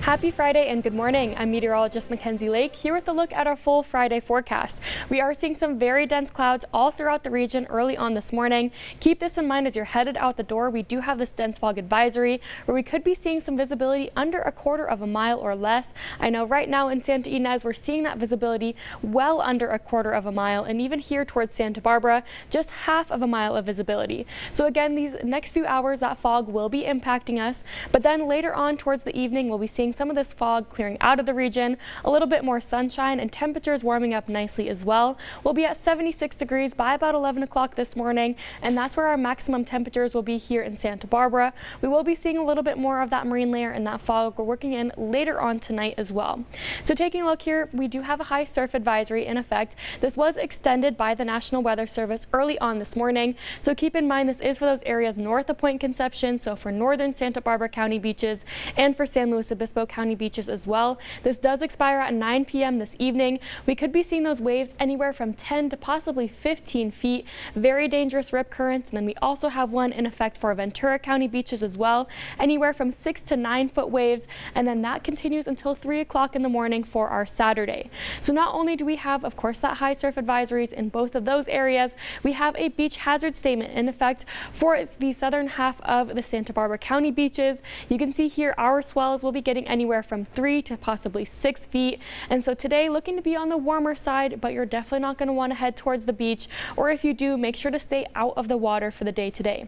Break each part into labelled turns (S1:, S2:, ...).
S1: Happy Friday and good morning. I'm meteorologist Mackenzie Lake here with a look at our full Friday forecast. We are seeing some very dense clouds all throughout the region early on this morning. Keep this in mind as you're headed out the door. We do have this dense fog advisory where we could be seeing some visibility under a quarter of a mile or less. I know right now in Santa Ynez we're seeing that visibility well under a quarter of a mile, and even here towards Santa Barbara just half of a mile of visibility. So again, these next few hours that fog will be impacting us, but then later on towards the evening we'll be seeing some of this fog clearing out of the region, a little bit more sunshine, and temperatures warming up nicely as well. We'll be at 76 degrees by about 11 o'clock this morning, and that's where our maximum temperatures will be here in Santa Barbara. We will be seeing a little bit more of that marine layer and that fog we're working in later on tonight as well. So taking a look here, we do have a high surf advisory in effect. This was extended by the National Weather Service early on this morning, so keep in mind this is for those areas north of Point Conception, so for northern Santa Barbara County beaches and for San Luis Obispo County beaches as well. This does expire at 9 p.m. this evening. We could be seeing those waves anywhere from 10 to possibly 15 feet. Very dangerous rip currents. And then we also have one in effect for Ventura County beaches as well, anywhere from 6 to 9 foot waves. And then that continues until 3 o'clock in the morning for our Saturday. So not only do we have, of course, that high surf advisories in both of those areas, we have a beach hazard statement in effect for the southern half of the Santa Barbara County beaches. You can see here our swells will be getting anywhere from 3 to possibly 6 feet. And so today looking to be on the warmer side, but you're definitely not going to want to head towards the beach, or if you do, make sure to stay out of the water for the day today.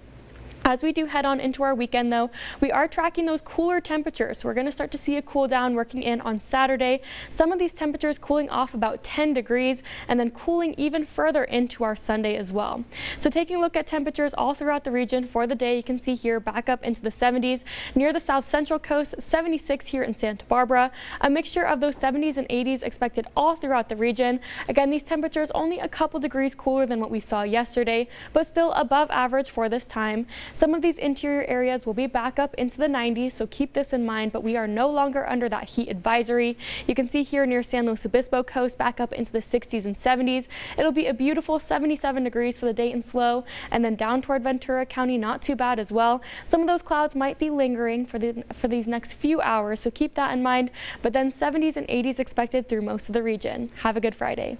S1: As we do head on into our weekend though, we are tracking those cooler temperatures. So we're going to start to see a cool down working in on Saturday. Some of these temperatures cooling off about 10 degrees and then cooling even further into our Sunday as well. So taking a look at temperatures all throughout the region for the day, you can see here back up into the 70s near the south central coast, 76 here in Santa Barbara. A mixture of those 70s and 80s expected all throughout the region. Again, these temperatures only a couple degrees cooler than what we saw yesterday, but still above average for this time. Some of these interior areas will be back up into the 90s, so keep this in mind, but we are no longer under that heat advisory. You can see here near San Luis Obispo coast back up into the 60s and 70s. It'll be a beautiful 77 degrees for the Dayton Slow, and then down toward Ventura County, not too bad as well. Some of those clouds might be lingering for these next few hours, so keep that in mind, but then 70s and 80s expected through most of the region. Have a good Friday.